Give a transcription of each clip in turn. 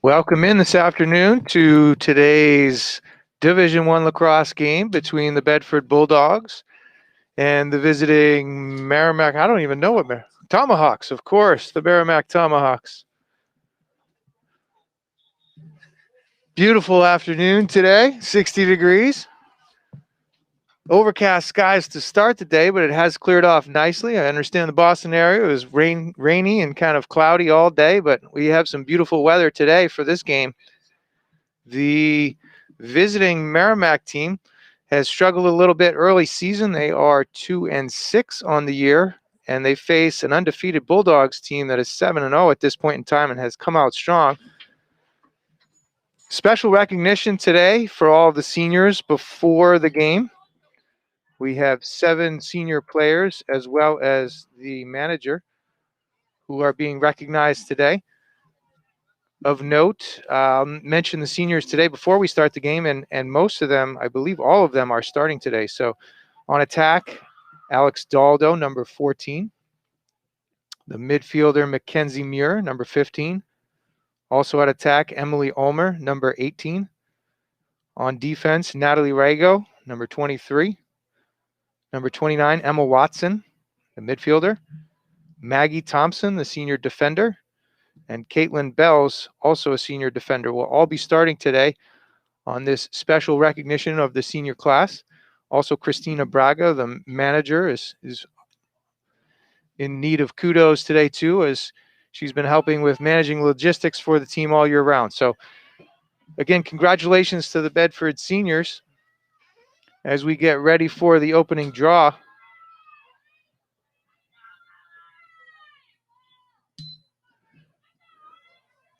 Welcome in this afternoon to today's Division I lacrosse game between the Bedford Bulldogs and the visiting Merrimack. I don't even know what Tomahawks, of course, the Merrimack Tomahawks. Beautiful afternoon today, 60 degrees. Overcast skies to start the day, but it has cleared off nicely. I understand the Boston area was rainy and kind of cloudy all day, but we have some beautiful weather today for this game. The visiting Merrimack team has struggled a little bit early season. They are 2-6 on the year, and they face an undefeated Bulldogs team that is 7-0 at this point in time and has come out strong. Special recognition today for all of the seniors before the game. We have 7 senior players as well as the manager who are being recognized today. Of note, mention the seniors today before we start the game, and most of them, I believe all of them, are starting today. So on attack, Alex Daldo, number 14. The midfielder, Mackenzie Muir, number 15. Also at attack, Emily Ulmer, number 18. On defense, Natalie Rago, number 23. Number 29, Emma Watson, the midfielder. Maggie Thompson, the senior defender. And Caitlin Bells, also a senior defender, will all be starting today on this special recognition of the senior class. Also, Christina Braga, the manager, is in need of kudos today, too, as she's been helping with managing logistics for the team all year round. So, again, congratulations to the Bedford seniors as we get ready for the opening draw.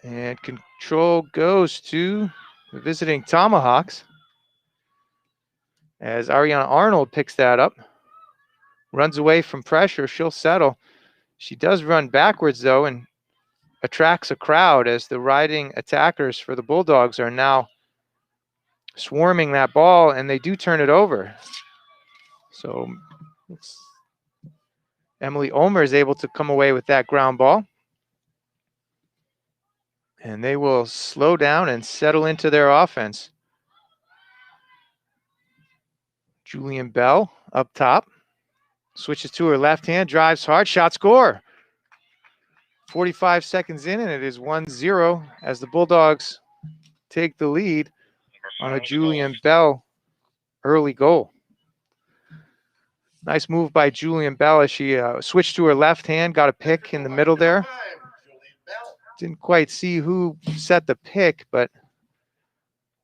And control goes to the visiting Tomahawks as Ariana Arnold picks that up. Runs away from pressure. She'll settle. She does run backwards, though, and attracts a crowd as the riding attackers for the Bulldogs are now swarming that ball, and they do turn it over. So Emily Ulmer is able to come away with that ground ball. And they will slow down and settle into their offense. Julian Bell up top. Switches to her left hand, drives hard, shot, score. 45 seconds in, and it is 1-0 as the Bulldogs take the lead on a Julian Bell early goal. Nice move by Julian Bell as she switched to her left hand, got a pick in the middle there. Didn't quite see who set the pick, but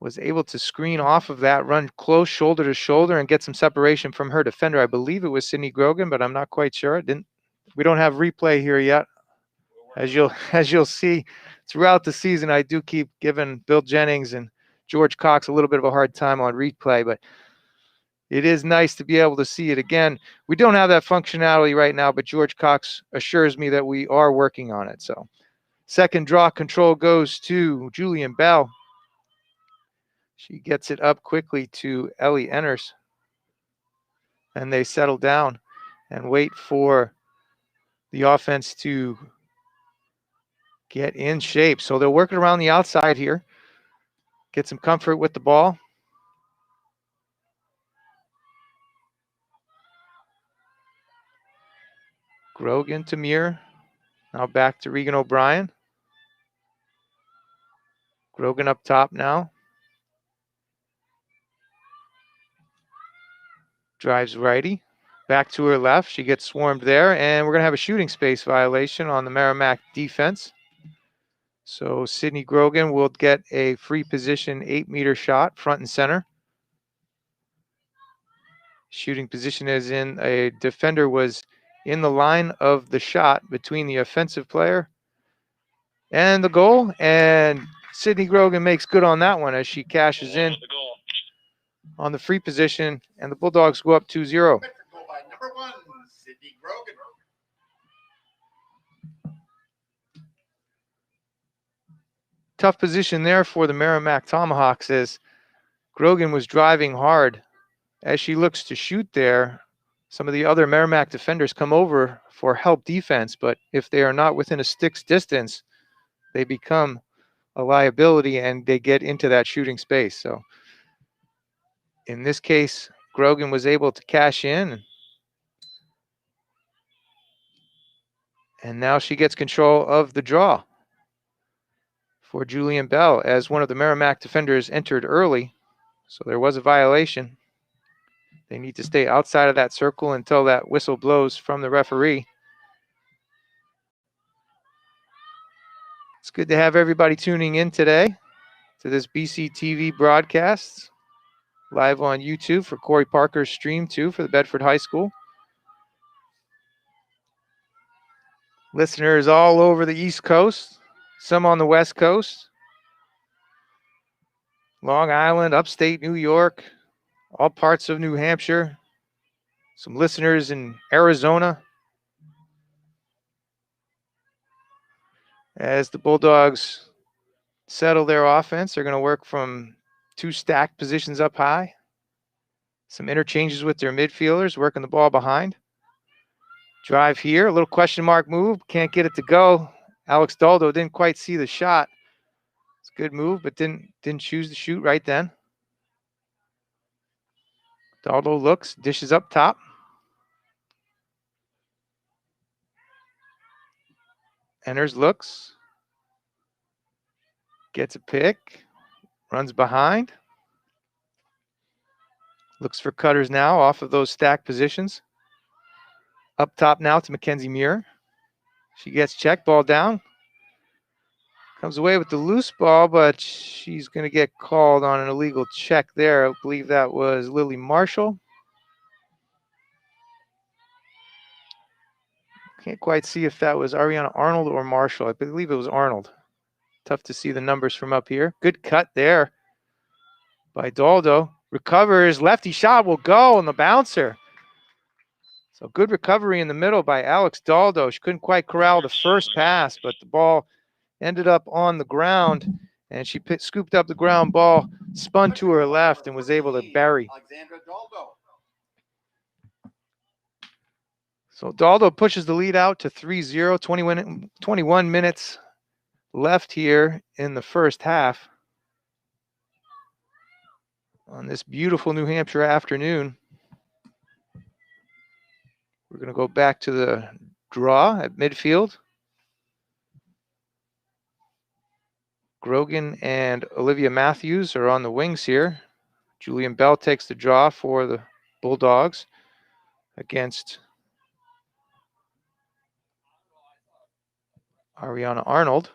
was able to screen off of that, run close shoulder to shoulder, and get some separation from her defender. I believe it was Sydney Grogan, but I'm not quite sure. We don't have replay here yet. As you'll see throughout the season, I do keep giving Bill Jennings and George Cox a little bit of a hard time on replay, but it is nice to be able to see it again. We don't have that functionality right now, but George Cox assures me that we are working on it. So second draw control goes to Julian Bell. She gets it up quickly to Ellie Enners. And they settle down and wait for the offense to get in shape. So they're working around the outside here. Get some comfort with the ball. Grogan to Muir. Now back to Regan O'Brien. Grogan up top now. Drives righty. Back to her left. She gets swarmed there. And we're going to have a shooting space violation on the Merrimack defense. So Sydney Grogan will get a free position 8-meter shot, front and center. Shooting position as in a defender was in the line of the shot between the offensive player and the goal. And Sydney Grogan makes good on that one as she cashes in on the free position. And the Bulldogs go up 2-0. Tough position there for the Merrimack Tomahawks as Grogan was driving hard As she looks to shoot there, some of the other Merrimack defenders come over for help defense, but if they are not within a stick's distance, they become a liability and they get into that shooting space. So in this case, Grogan was able to cash in, and now she gets control of the draw for Julian Bell as one of the Merrimack defenders entered early. So there was a violation. They need to stay outside of that circle until that whistle blows from the referee. It's good to have everybody tuning in today to this BC TV broadcast, live on YouTube for Corey Parker's stream too for the Bedford High School. Listeners all over the East Coast, some on the West Coast, Long Island, upstate New York, all parts of New Hampshire, some listeners in Arizona. As the Bulldogs settle their offense, they're going to work from 2 stacked positions up high. Some interchanges with their midfielders, working the ball behind. Drive here, a little question mark move, can't get it to go. Alex Daldo didn't quite see the shot. It's a good move, but didn't choose to shoot right then. Daldo looks, dishes up top. Enters, looks. Gets a pick. Runs behind. Looks for cutters now off of those stacked positions. Up top now to Mackenzie Muir. She gets checked, ball down. Comes away with the loose ball, but she's going to get called on an illegal check there. I believe that was Lily Marshall. Can't quite see if that was Ariana Arnold or Marshall. I believe it was Arnold. Tough to see the numbers from up here. Good cut there by Daldo. Recovers, lefty shot will go on the bouncer. So good recovery in the middle by Alex Daldo. She couldn't quite corral the first pass, but the ball ended up on the ground, and she scooped up the ground ball, spun to her left, and was able to bury. So Daldo pushes the lead out to 3-0, 21 minutes left here in the first half on this beautiful New Hampshire afternoon. We're going to go back to the draw at midfield. Grogan and Olivia Matthews are on the wings here. Julian Bell takes the draw for the Bulldogs against Ariana Arnold.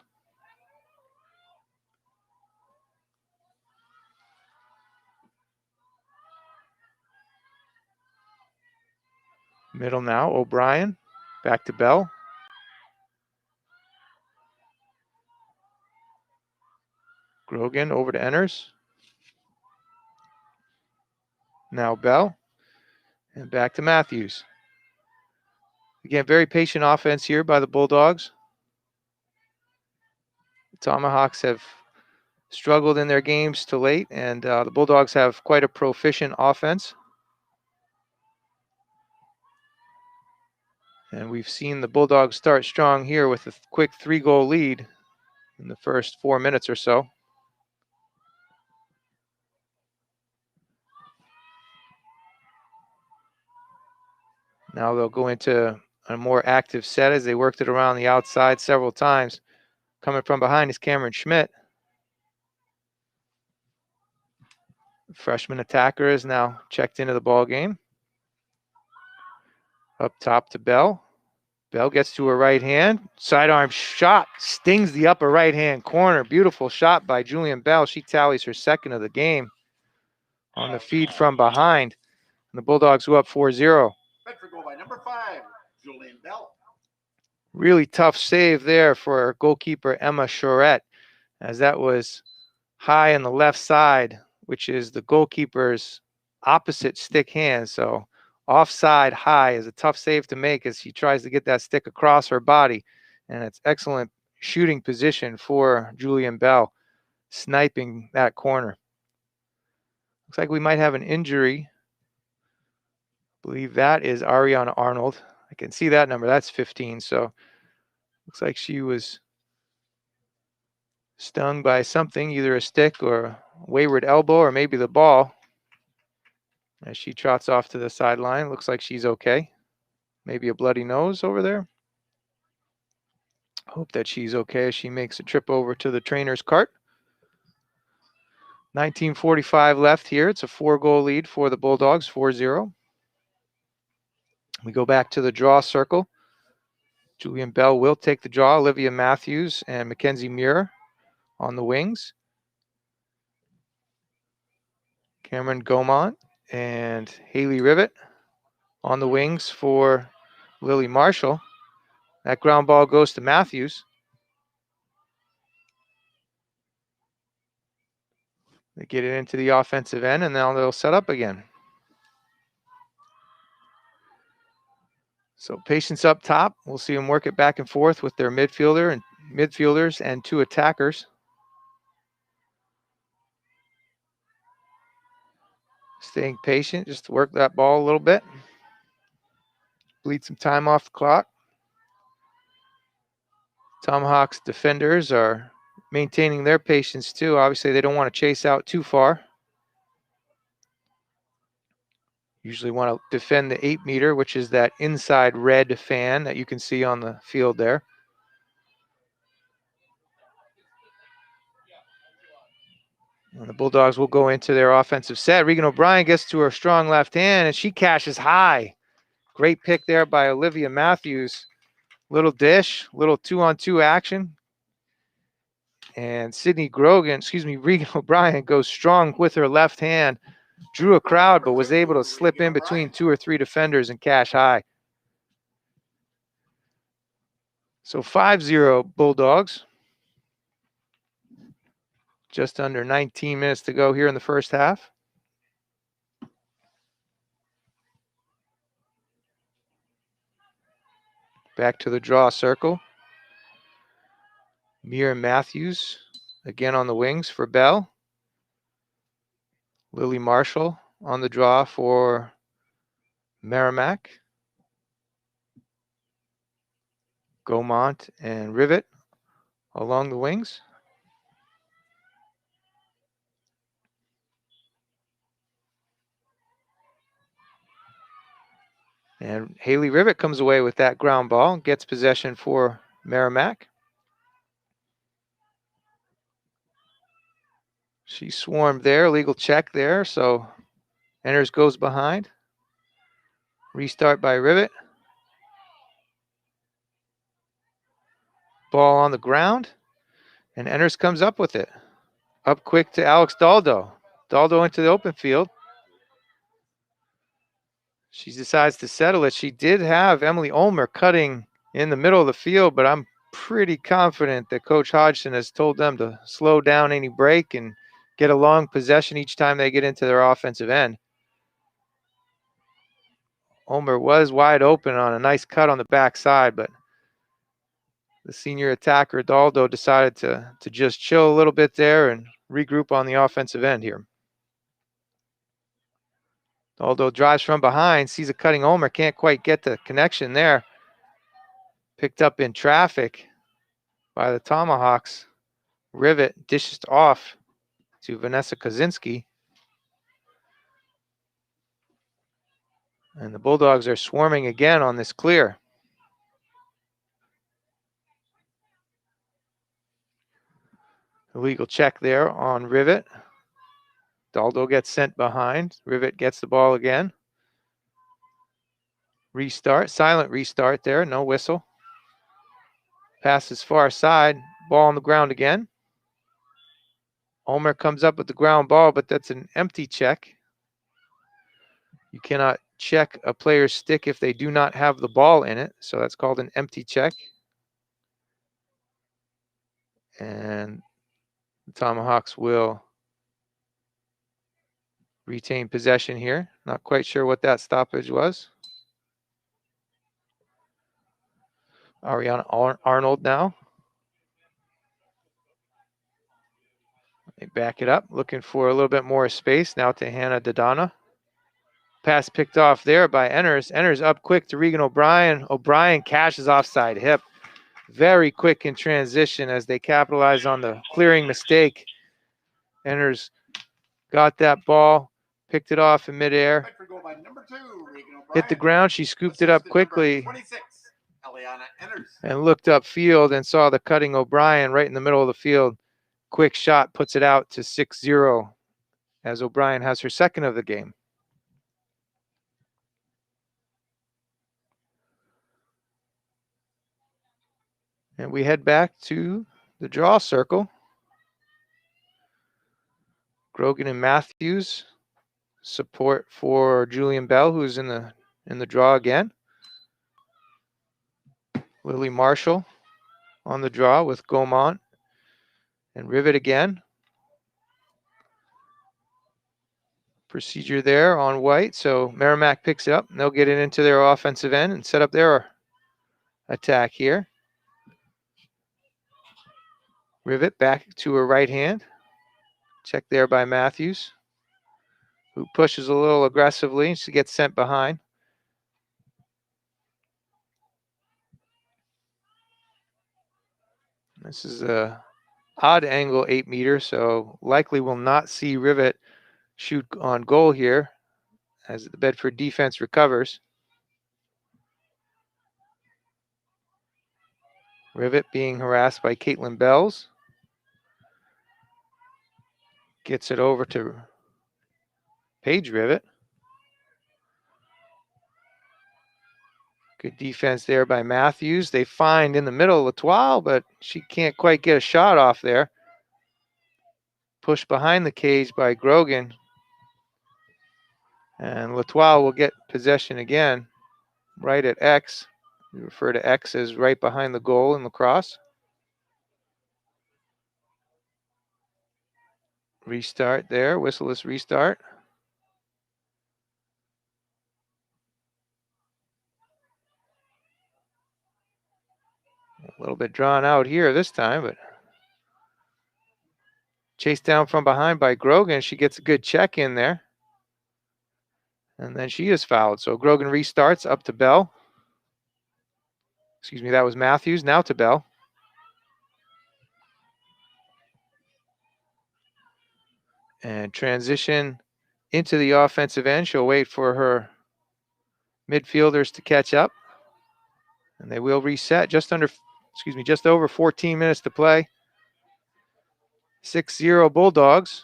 Middle now, O'Brien. Back to Bell. Grogan over to Enners. Now Bell. And back to Matthews. Again, very patient offense here by the Bulldogs. The Tomahawks have struggled in their games to late, and the Bulldogs have quite a proficient offense. And we've seen the Bulldogs start strong here with a quick 3-goal lead in the first 4 minutes or so. Now they'll go into a more active set as they worked it around the outside several times. Coming from behind is Cameron Schmidt. Freshman attacker is now checked into the ball game. Up top to Bell. Bell gets to her right hand. Sidearm shot stings the upper right-hand corner. Beautiful shot by Julian Bell. She tallies her second of the game on the feed from behind. And the Bulldogs go up 4-0. Bedford goal by number 5, Julian Bell. Really tough save there for goalkeeper Emma Charette, as that was high on the left side, which is the goalkeeper's opposite stick hand. So offside high is a tough save to make as she tries to get that stick across her body. And it's excellent shooting position for Julian Bell, sniping that corner. Looks like we might have an injury believe that is Ariana Arnold. I can see that number. That's 15. So looks like she was stung by something, either a stick or a wayward elbow or maybe the ball. As she trots off to the sideline, looks like she's okay. Maybe a bloody nose over there. Hope that she's okay as she makes a trip over to the trainer's cart. 19:45 left here. It's a 4-goal lead for the Bulldogs, 4-0. We go back to the draw circle. Julian Bell will take the draw. Olivia Matthews and Mackenzie Muir on the wings. Cameron Gaumont and Haley Rivet on the wings for Lily Marshall. That ground ball goes to Matthews. They get it into the offensive end, and now they'll set up again. So patience up top. We'll see them work it back and forth with their midfielders and 2 attackers. Staying patient, just to work that ball a little bit. Bleed some time off the clock. Tomahawks defenders are maintaining their patience too. Obviously, they don't want to chase out too far. Usually want to defend the 8-meter, which is that inside red fan that you can see on the field there. And the Bulldogs will go into their offensive set. Regan O'Brien gets to her strong left hand, and she cashes high. Great pick there by Olivia Matthews. Little dish, little 2-on-2 action. And Regan O'Brien goes strong with her left hand. Drew a crowd, but was able to slip in between 2 or 3 defenders and cash high. So 5-0 Bulldogs. Just under 19 minutes to go here in the first half. Back to the draw circle. Mira Matthews again on the wings for Bell. Lily Marshall on the draw for Merrimack. Gaumont and Rivet along the wings. And Haley Rivet comes away with that ground ball, gets possession for Merrimack. She swarmed there, legal check there, so Enders goes behind. Restart by Rivet. Ball on the ground, and Enders comes up with it. Up quick to Alex Daldo. Daldo into the open field. She decides to settle it. She did have Emily Ulmer cutting in the middle of the field, but I'm pretty confident that Coach Hodgson has told them to slow down any break and get a long possession each time they get into their offensive end. Ulmer was wide open on a nice cut on the backside, but the senior attacker, Daldo, decided to just chill a little bit there and regroup on the offensive end here. Daldo drives from behind, sees a cutting Ulmer, can't quite get the connection there. Picked up in traffic by the Tomahawks. Rivet dishes off to Vanessa Kaczynski. And the Bulldogs are swarming again on this clear. Illegal check there on Rivet. Daldo gets sent behind. Rivet gets the ball again. Restart, silent restart there, no whistle. Passes far side, ball on the ground again. Ulmer comes up with the ground ball, but that's an empty check. You cannot check a player's stick if they do not have the ball in it, so that's called an empty check. And the Tomahawks will retain possession here. Not quite sure what that stoppage was. Ariana Arnold now. They back it up, looking for a little bit more space now to Hannah Dodana. Pass picked off there by Enners. Enners up quick to Regan O'Brien. O'Brien cashes offside hip. Very quick in transition as they capitalize on the clearing mistake. Enners got that ball, picked it off in midair. Hit the ground. She scooped it up quickly and looked upfield and saw the cutting O'Brien right in the middle of the field. Quick shot puts it out to 6-0 as O'Brien has her second of the game. And we head back to the draw circle. Grogan and Matthews, support for Julian Bell, who's in the draw again. Lily Marshall on the draw with Gaumont and Rivet again. Procedure there on White, so Merrimack picks it up. And they'll get it into their offensive end and set up their attack here. Rivet back to her right hand. Check there by Matthews, who pushes a little aggressively. She gets sent behind. This is a odd angle 8 meter, so likely will not see Rivet shoot on goal here as the Bedford defense recovers. Rivet being harassed by Caitlin Bells. Gets it over to Paige Rivet. Good defense there by Matthews. They find in the middle Latoile, but she can't quite get a shot off there. Pushed behind the cage by Grogan. And Latoile will get possession again, right at X. We refer to X as right behind the goal in lacrosse. Restart there, whistleless restart. A little bit drawn out here this time, but chased down from behind by Grogan. She gets a good check in there. And then she is fouled. So Grogan restarts up to Bell. Excuse me, that was Matthews. Now to Bell. And transition into the offensive end. She'll wait for her midfielders to catch up. And they will reset just over 14 minutes to play. 6-0 Bulldogs.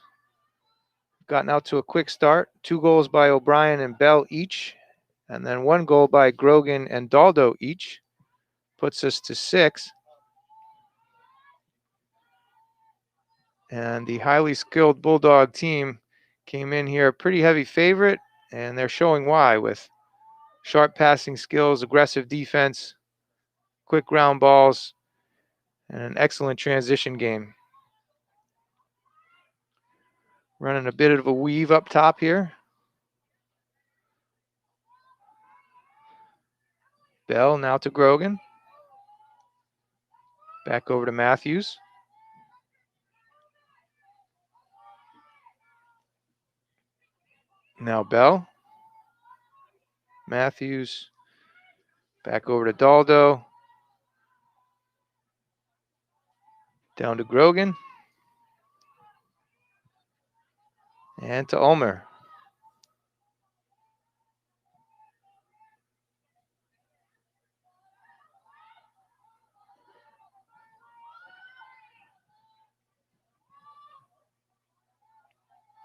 Gotten out to a quick start. 2 goals by O'Brien and Bell each. And then 1 goal by Grogan and Daldo each. Puts us to 6. And the highly skilled Bulldog team came in here a pretty heavy favorite, and they're showing why with sharp passing skills, aggressive defense, quick ground balls, and an excellent transition game. Running a bit of a weave up top here. Bell now to Grogan. Back over to Matthews. Now Bell. Matthews. Back over to Daldo. Down to Grogan. And to Ulmer.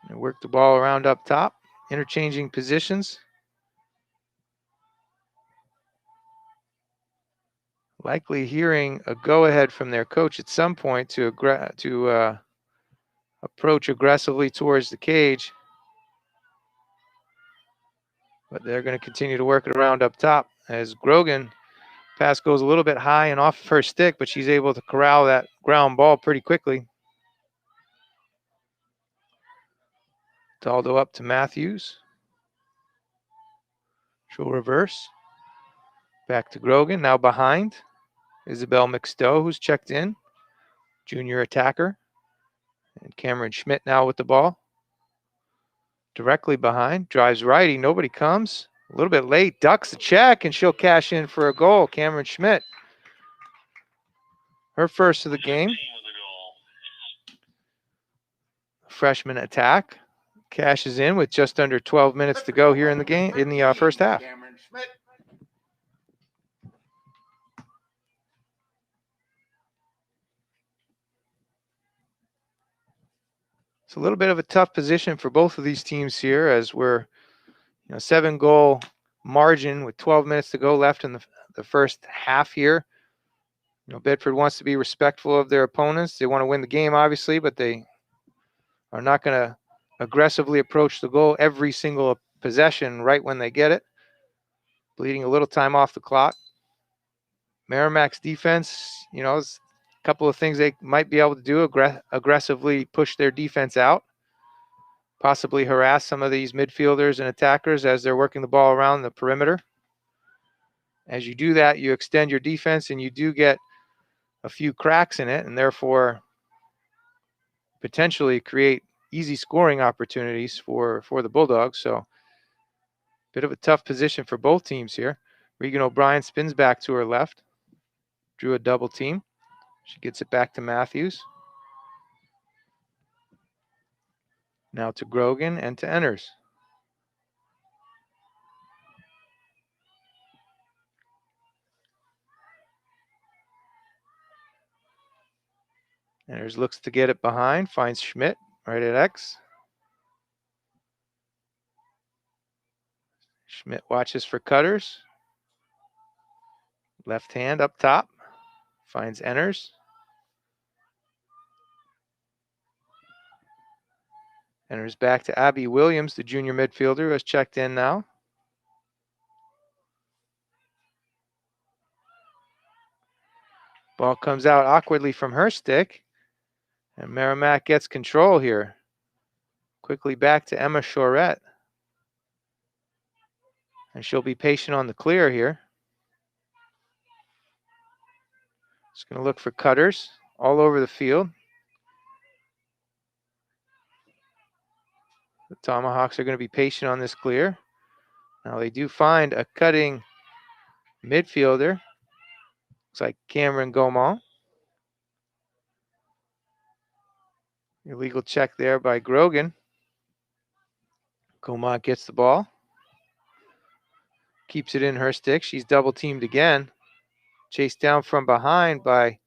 And work the ball around up top, interchanging positions. Likely hearing a go-ahead from their coach at some point to approach aggressively towards the cage. But they're going to continue to work it around up top as Grogan pass goes a little bit high and off of her stick, but she's able to corral that ground ball pretty quickly. Daldo up to Matthews. She'll reverse. Back to Grogan, now behind. Isabel McStowe, who's checked in. Junior attacker. And Cameron Schmidt now with the ball. directly behind, drives righty, nobody comes. A little bit late, ducks the check, and she'll cash in for a goal. Cameron Schmidt, her first of the game. Freshman attack cashes in with just under 12 minutes to go here in the game, in the first half. Cameron Schmidt. It's a little bit of a tough position for both of these teams here, as we're 7-goal margin with 12 minutes to go left in the first half here. Bedford wants to be respectful of their opponents. They want to win the game, obviously, but they are not going to aggressively approach the goal every single possession right when they get it. Bleeding a little time off the clock. Merrimack's defense, is a couple of things they might be able to do. Aggressively push their defense out. Possibly harass some of these midfielders and attackers as they're working the ball around the perimeter. As you do that, you extend your defense and you do get a few cracks in it, and therefore potentially create easy scoring opportunities for the Bulldogs. So bit of a tough position for both teams here. Regan O'Brien spins back to her left. Drew a double team. She gets it back to Matthews. Now to Grogan and to Enners. Enners looks to get it behind, finds Schmidt right at X. Schmidt watches for cutters. Left hand up top, finds Enners. Enners back to Abby Williams, the junior midfielder who has checked in now. Ball comes out awkwardly from her stick, and Merrimack gets control here. Quickly back to Emma Chorette. And she'll be patient on the clear here. Just going to look for cutters all over the field. The Tomahawks are going to be patient on this clear. Now they do find a cutting midfielder. Looks like Cameron Gaumont. Illegal check there by Grogan. Gaumont gets the ball. Keeps it in her stick. She's double teamed again. Chased down from behind by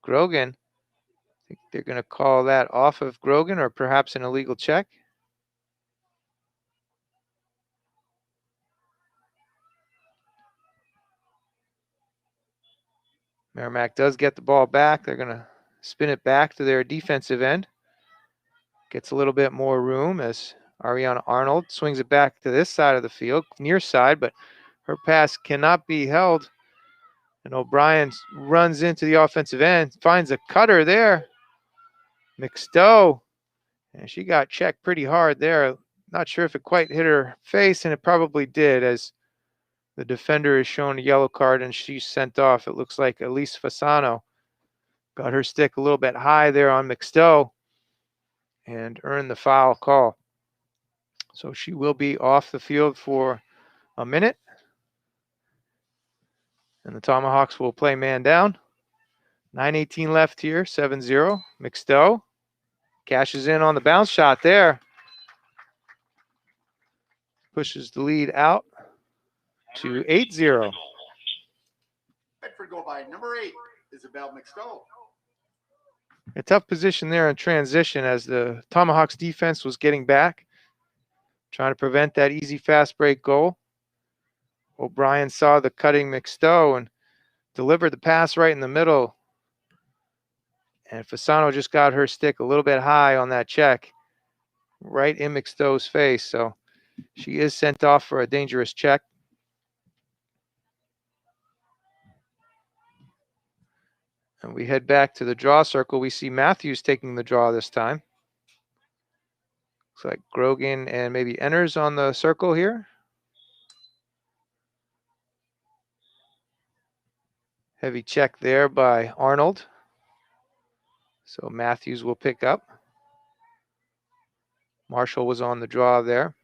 Grogan. I think they're going to call that off of Grogan, or perhaps an illegal check. Merrimack does get the ball back. They're going to spin it back to their defensive end. Gets a little bit more room as Ariana Arnold swings it back to this side of the field, near side, but her pass cannot be held. And O'Brien runs into the offensive end, finds a cutter there. McStowe, and she got checked pretty hard there. Not sure if it quite hit her face, and it probably did, as the defender is shown a yellow card and she's sent off. It looks like Elise Fasano got her stick a little bit high there on McStowe and earned the foul call. So she will be off the field for a minute. And the Tomahawks will play man down. 9:18 left here, 7-0. McStowe cashes in on the bounce shot there. Pushes the lead out to 8-0. Bedford goal by number 8, Isabel McStowe. A tough position there in transition as the Tomahawks defense was getting back, trying to prevent that easy fast break goal. O'Brien saw the cutting McStowe and delivered the pass right in the middle. And Fasano just got her stick a little bit high on that check, right in McStowe's face. So she is sent off for a dangerous check. And we head back to the draw circle. We see Matthews taking the draw this time. Looks like Grogan and maybe Enners on the circle here. Heavy check there by Arnold. So Matthews will pick up. Marshall was on the draw there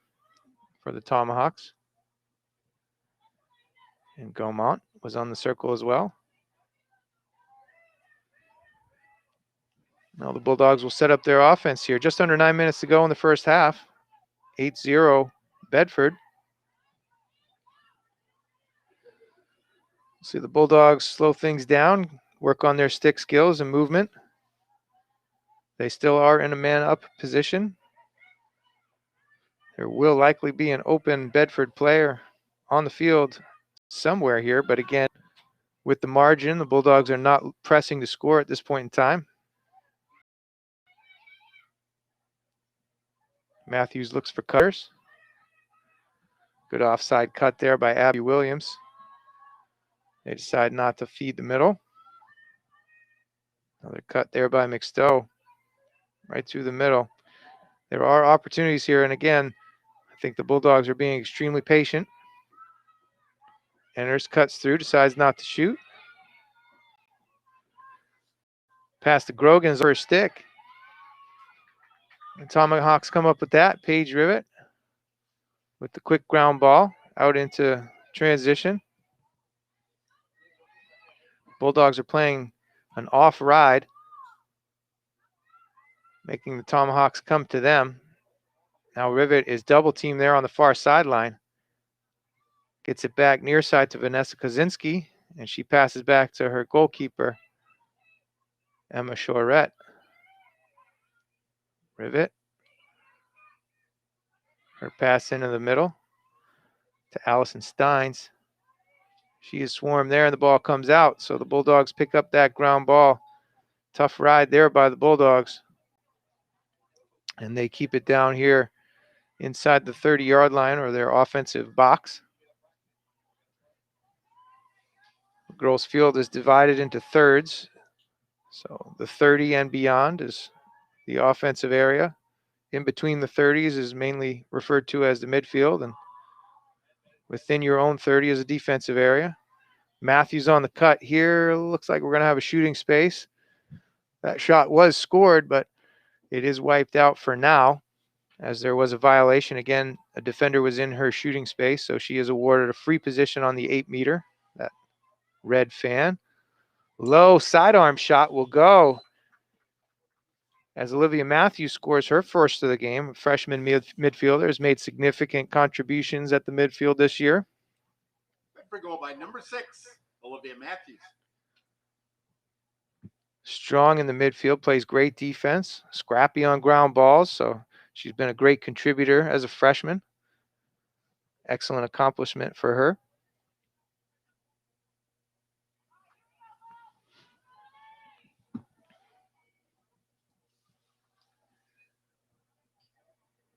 for the Tomahawks. And Gaumont was on the circle as well. Now the Bulldogs will set up their offense here. Just under 9 minutes to go in the first half. 8-0 Bedford. See the Bulldogs slow things down, work on their stick skills and movement. They still are in a man-up position. There will likely be an open Bedford player on the field somewhere here, but again, with the margin, the Bulldogs are not pressing to score at this point in time. Matthews looks for cutters. Good offside cut there by Abby Williams. They decide not to feed the middle. Another cut there by McStowe. Right through the middle. There are opportunities here, and again, I think the Bulldogs are being extremely patient. Enters, cuts through, decides not to shoot. Pass to Grogan's first stick. And Tomahawks come up with that. Paige Rivet with the quick ground ball out into transition. Bulldogs are playing an off ride, making the Tomahawks come to them. Now Rivet is double teamed there on the far sideline. Gets it back near side to Vanessa Kozinski, and she passes back to her goalkeeper, Emma Chorette. Rivet. Her pass into the middle to Allison Steins. She is swarmed there, and the ball comes out. So the Bulldogs pick up that ground ball. Tough ride there by the Bulldogs. And they keep it down here inside the 30-yard line or their offensive box. The girls' field is divided into thirds. So the 30 and beyond is the offensive area. In between the 30s is mainly referred to as the midfield, and within your own 30 is a defensive area. Matthews on the cut here. Looks like we're going to have a shooting space. That shot was scored, but it is wiped out for now as there was a violation. Again, a defender was in her shooting space, so she is awarded a free position on the 8-meter. That red fan. Low sidearm shot will go as Olivia Matthews scores her first of the game. A freshman midfielder has made significant contributions at the midfield this year. Bedford goal by number 6, Olivia Matthews. Strong in the midfield, plays great defense, scrappy on ground balls, so she's been a great contributor as a freshman. Excellent accomplishment for her.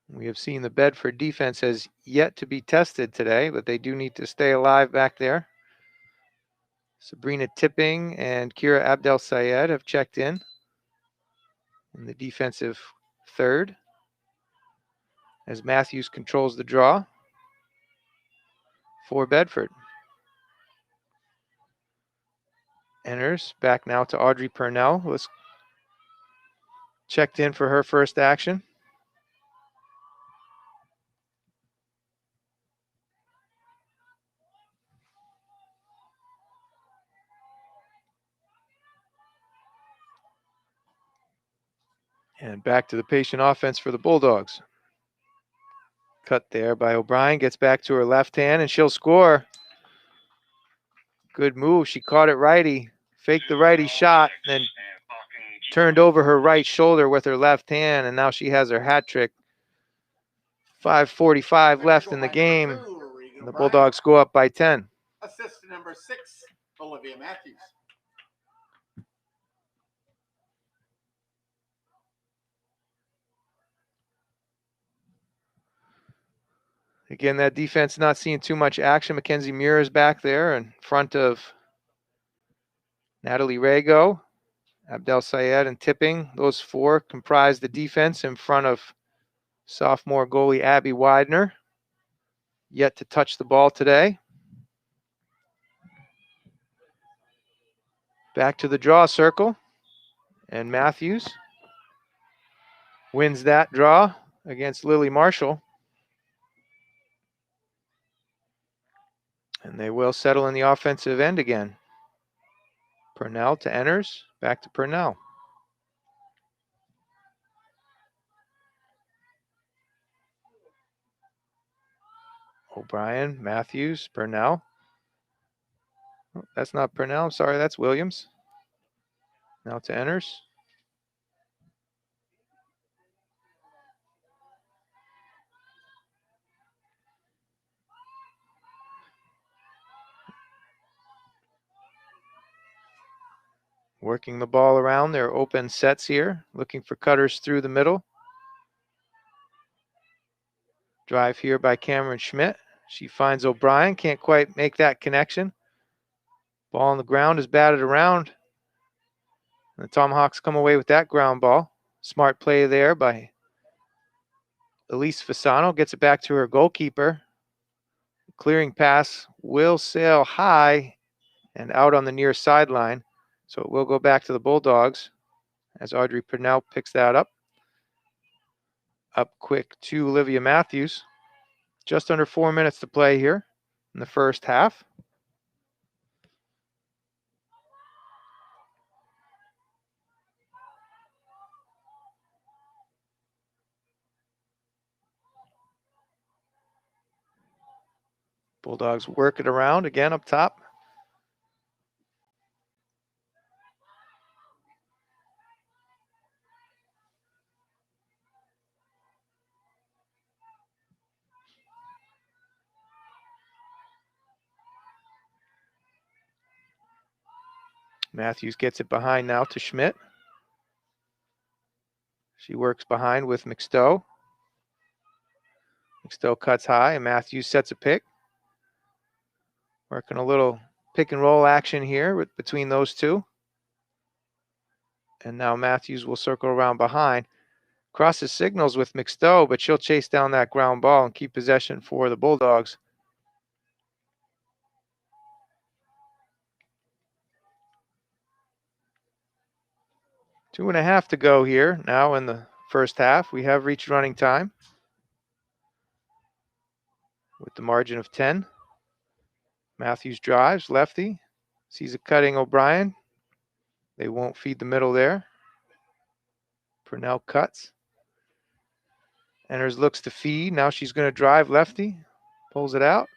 We have seen the Bedford defense has yet to be tested today, but they do need to stay alive back there. Sabrina Tipping and Kira Abdel Sayed have checked in the defensive third as Matthews controls the draw for Bedford. Enters back now to Audrey Purnell, who was checked in for her first action. And back to the patient offense for the Bulldogs. Cut there by O'Brien, gets back to her left hand, and she'll score. Good move. She caught it righty, faked the righty shot, then turned over her right shoulder with her left hand, and now she has her hat trick. 5:45 left in the game. And the Bulldogs go up by 10. Assist to number 6, Olivia Matthews. Again, that defense not seeing too much action. Mackenzie Muir is back there in front of Natalie Rago, Abdel Sayed, and Tipping. Those four comprise the defense in front of sophomore goalie Abby Widener. Yet to touch the ball today. Back to the draw circle. And Matthews wins that draw against Lily Marshall. And they will settle in the offensive end again. Purnell to Enners, back to Purnell. O'Brien, Matthews, Purnell. Oh, that's not Purnell, I'm sorry, that's Williams. Now to Enners. Working the ball around their open sets here, looking for cutters through the middle. Drive here by Cameron Schmidt. She finds O'Brien, can't quite make that connection. Ball on the ground is batted around. The Tomahawks come away with that ground ball. Smart play there by Elise Fasano. Gets it back to her goalkeeper. Clearing pass will sail high and out on the near sideline. So it will go back to the Bulldogs as Audrey Purnell picks that up. Up quick to Olivia Matthews. Just under 4 minutes to play here in the first half. Bulldogs work it around again up top. Matthews gets it behind now to Schmidt. She works behind with McStowe. McStowe cuts high and Matthews sets a pick. Working a little pick and roll action here between those two. And now Matthews will circle around behind. Crosses signals with McStowe, but she'll chase down that ground ball and keep possession for the Bulldogs. Two and a half to go here now in the first half. We have reached running time with the margin of 10. Matthews drives, lefty. Sees a cutting O'Brien. They won't feed the middle there. Purnell cuts. Enners looks to feed. Now she's going to drive lefty. Pulls it out.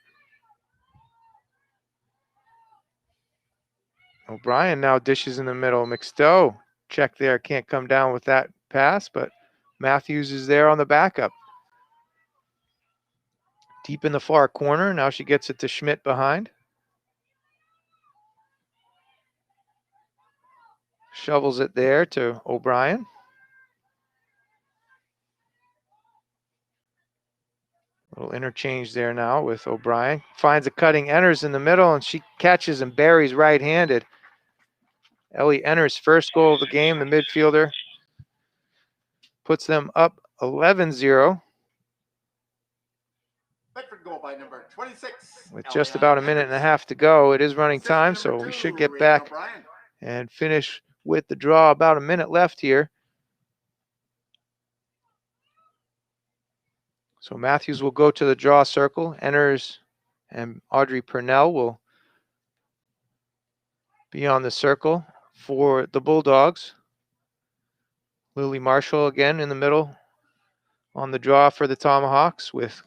O'Brien now dishes in the middle. McStowe check there. Can't come down with that pass, but Matthews is there on the backup. Deep in the far corner. Now she gets it to Schmidt behind. Shovels it there to O'Brien. Little interchange there now with O'Brien. Finds a cutting Enners in the middle, and she catches and buries right-handed. Ellie Enners' first goal of the game, the midfielder, puts them up 11-0. Bedford goal by number 26. With just about a minute and a half to go. It is running time, so we should get back O'Brien. and finish with the draw. About a minute left here. So Matthews will go to the draw circle. Enners and Audrey Purnell will be on the circle for the Bulldogs. Lily Marshall again in the middle on the draw for the Tomahawks with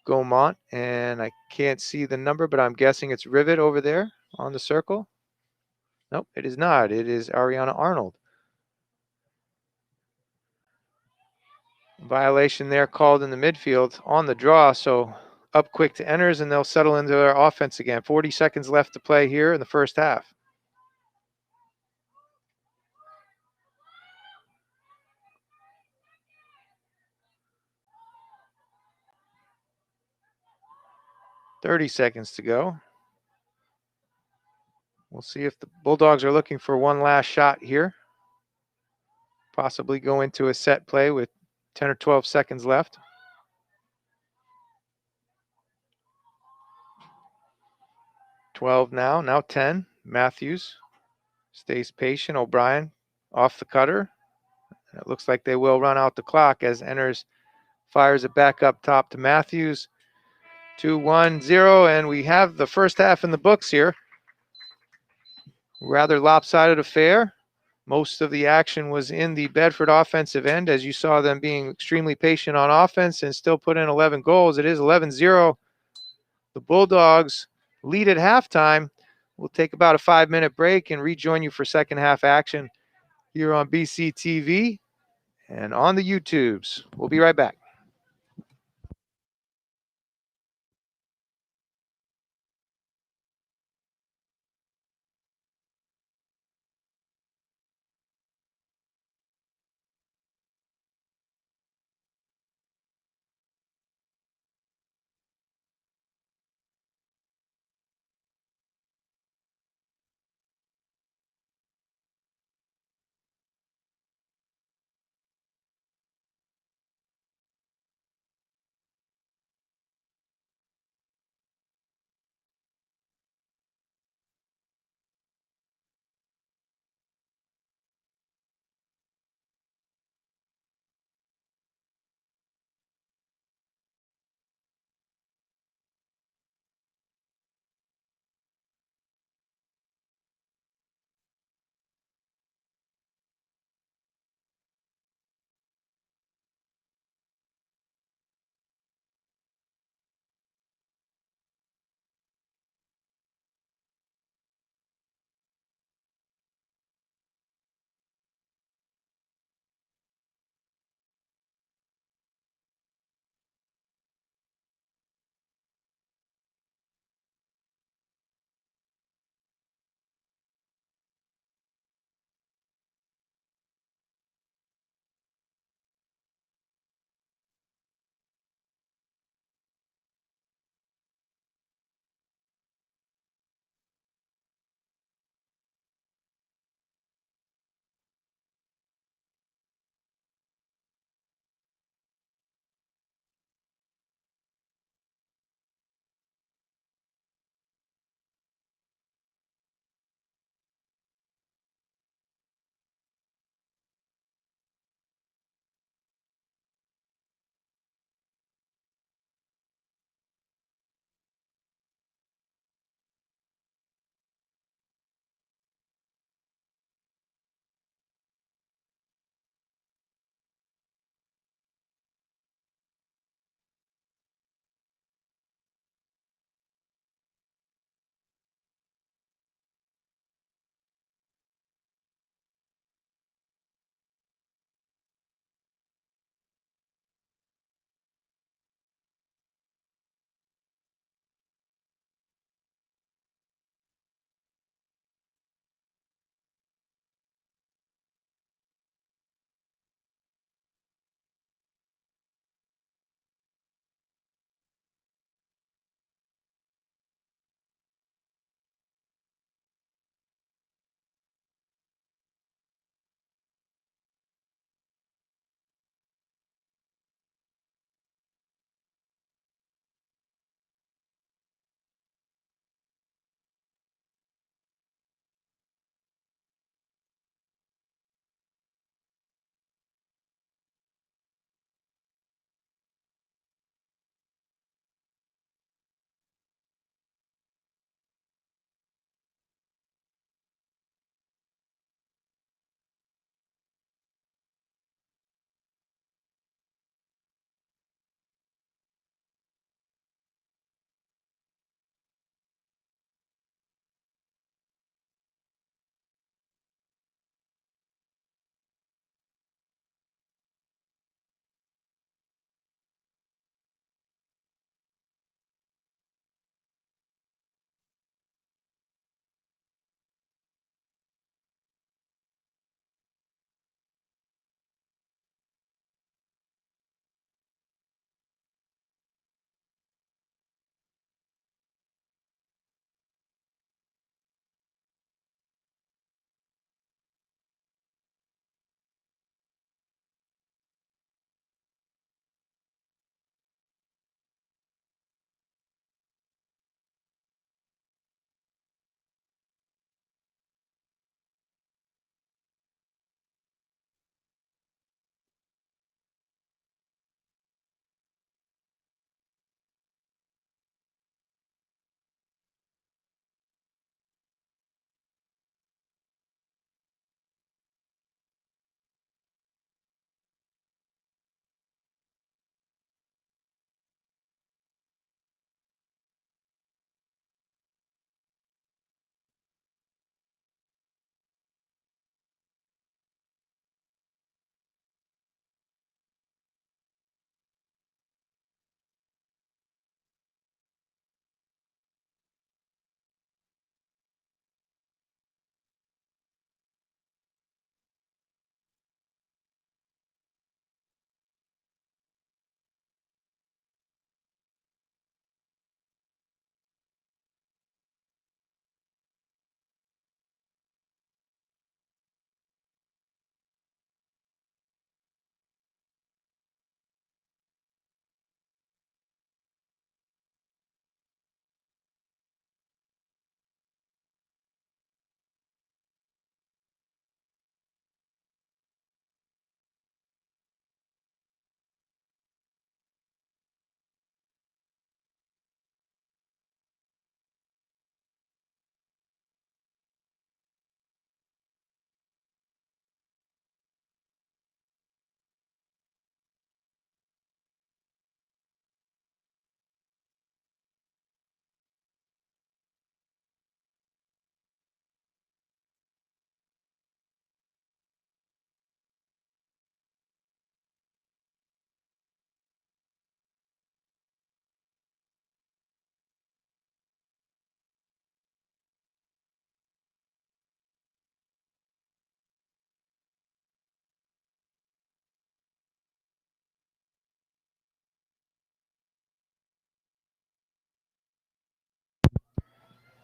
Gaumont. And I can't see the number, but I'm guessing it's Rivet over there on the circle. Nope, it is not. It is Ariana Arnold. Violation there called in the midfield on the draw. So up quick to Enners, and they'll settle into their offense again. 40 seconds left to play here in the first half. .30 seconds to go. We'll see if the Bulldogs are looking for one last shot here. Possibly go into a set play with 10 or 12 seconds left. .12 now 10. Matthews stays patient. O'Brien off the cutter. And it looks like they will run out the clock as Enners Fires it back up top to Matthews. 2-1-0, and we have the first half in the books here. Rather lopsided affair. Most of the action was in the Bedford offensive end, as you saw them being extremely patient on offense and still put in 11 goals. It is 11-0. The Bulldogs lead at halftime. We'll take about a 5-minute break and rejoin you for second half action here on BCTV and on the YouTubes. We'll be right back.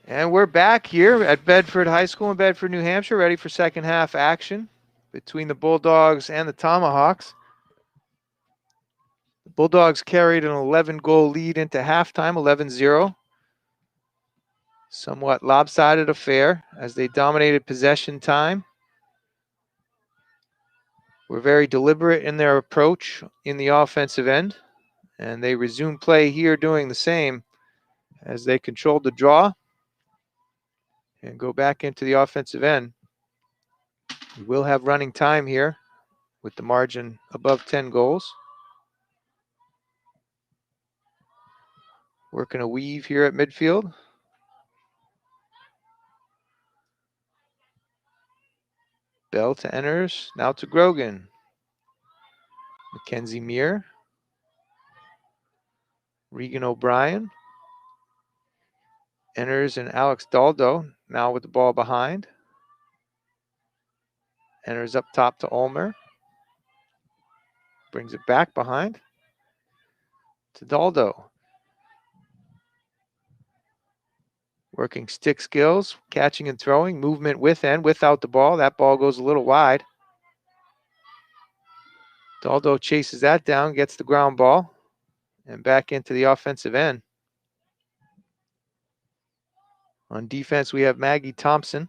And we're back here at Bedford High School in Bedford, New Hampshire, ready for second half action between the Bulldogs and the Tomahawks. The Bulldogs carried an 11-goal lead into halftime, 11-0. Somewhat lopsided affair as they dominated possession time. Were very deliberate in their approach in the offensive end, and they resumed play here doing the same as they controlled the draw and go back into the offensive end. We will have running time here with the margin above 10 goals. Working a weave here at midfield. Bell to Enners, now to Grogan. Mackenzie Muir. Regan O'Brien. Enners and Alex Daldo now with the ball behind. Enners up top to Ulmer. Brings it back behind to Daldo. Working stick skills, catching and throwing, movement with and without the ball. That ball goes a little wide. Daldo chases that down, gets the ground ball, and back into the offensive end. On defense, we have Maggie Thompson,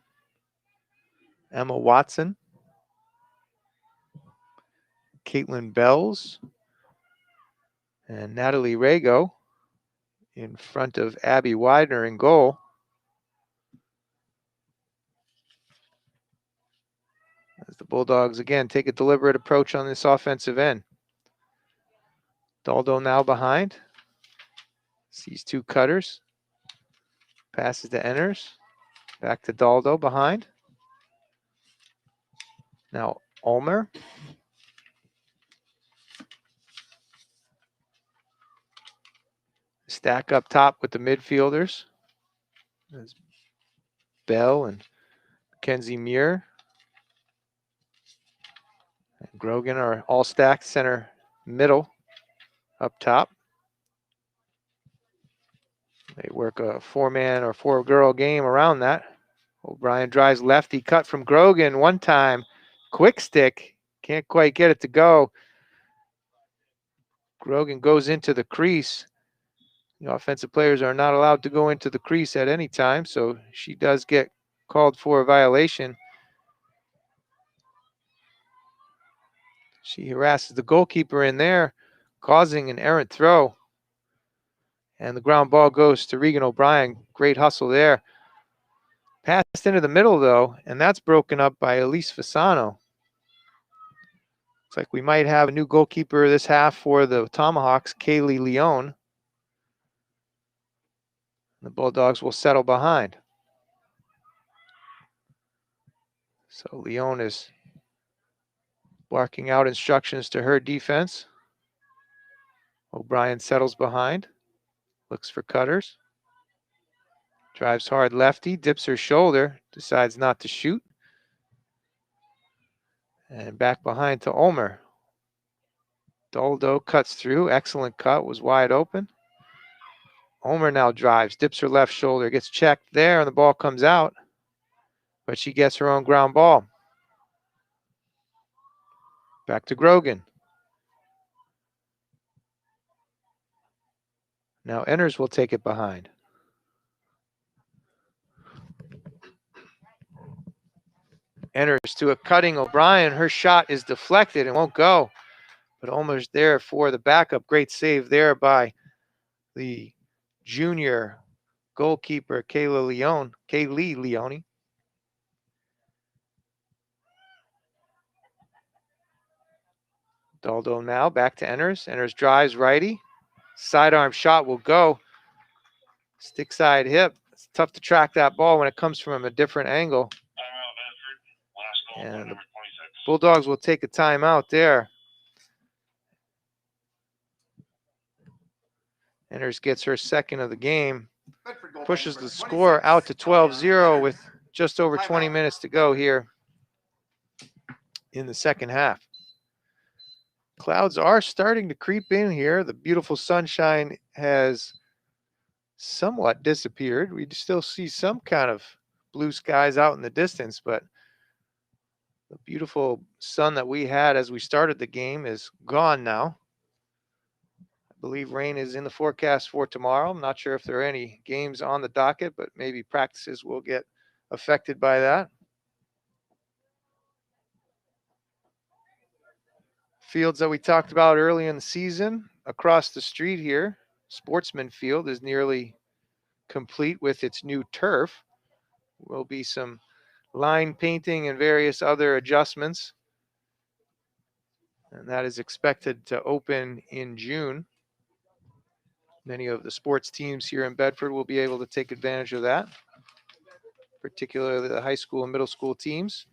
Emma Watson, Caitlin Bells, and Natalie Rago in front of Abby Widener in goal. As the Bulldogs, again, take a deliberate approach on this offensive end. Daldo now behind. Sees two cutters. Passes to Enners. Back to Daldo behind. Now Ulmer. Stack up top with the midfielders. There's Bell and Mackenzie Muir. And Grogan are all stacked center middle up top. They work a four-man or four-girl game around that. O'Brien drives lefty, cut from Grogan one time. Quick stick. Can't quite get it to go. Grogan goes into the crease. The offensive players are not allowed to go into the crease at any time, so she does get called for a violation. She harasses the goalkeeper in there, causing an errant throw. And the ground ball goes to Regan O'Brien. Great hustle there. Passed into the middle, though, and that's broken up by Elise Fasano. Looks like we might have a new goalkeeper this half for the Tomahawks, Kaylee Leone. The Bulldogs will settle behind. So Leone is barking out instructions to her defense. O'Brien settles behind, looks for cutters. Drives hard lefty, dips her shoulder, decides not to shoot. And back behind to Ulmer. Daldo cuts through, excellent cut, was wide open. Ulmer now drives, dips her left shoulder, gets checked there, and the ball comes out. But she gets her own ground ball. Back to Grogan. Now Enners will take it behind. Enners to a cutting O'Brien. Her shot is deflected and won't go. But Ulmer's there for the backup. Great save there by the junior goalkeeper, Kaylee Leone. Daldo now back to Enners. Enners drives righty. Sidearm shot will go. Stick side hip. It's tough to track that ball when it comes from a different angle. And the Bulldogs will take a timeout there. Enners gets her second of the game. Pushes the score out to 12-0 with just over 20 minutes to go here in the second half. Clouds are starting to creep in here. The beautiful sunshine has somewhat disappeared. We still see some kind of blue skies out in the distance, but the beautiful sun that we had as we started the game is gone now. I believe rain is in the forecast for tomorrow. I'm not sure if there are any games on the docket, but maybe practices will get affected by that. Fields that we talked about early in the season across the street here, Sportsman Field, is nearly complete with its new turf. Will be some line painting and various other adjustments, and that is expected to open in June. Many of the sports teams here in Bedford will be able to take advantage of that, particularly the high school and middle school teams,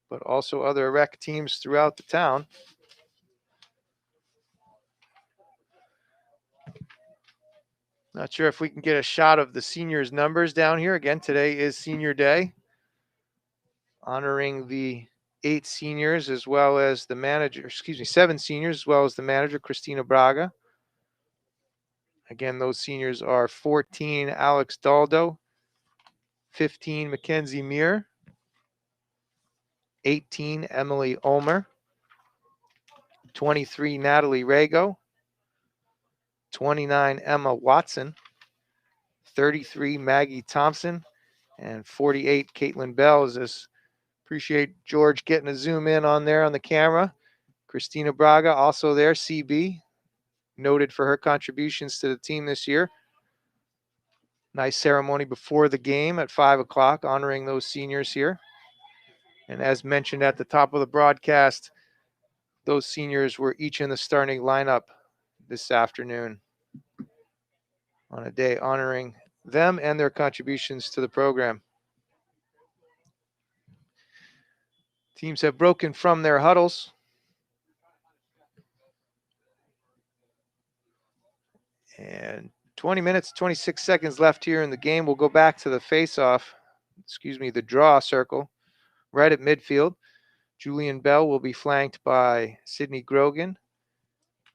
but also other rec teams throughout the town. Not sure if we can get a shot of the seniors' numbers down here. Again, today is senior day, honoring the 8 seniors as well as the manager, 7 seniors as well as the manager, Christina Braga. Again, those seniors are 14, Alex Daldo, 15, Mackenzie Muir, 18, Emily Ulmer, 23, Natalie Rago, 29, Emma Watson, 33, Maggie Thompson, and 48, Caitlin Bell. Appreciate George getting a zoom in on there on the camera. Christina Braga also there, CB, noted for her contributions to the team this year. Nice ceremony before the game at 5 o'clock, honoring those seniors here. And as mentioned at the top of the broadcast, those seniors were each in the starting lineup this afternoon on a day honoring them and their contributions to the program. Teams have broken from their huddles. And 20 minutes, 26 seconds left here in the game. We'll go back to the face-off, the draw circle, right at midfield. Julian Bell will be flanked by Sydney Grogan.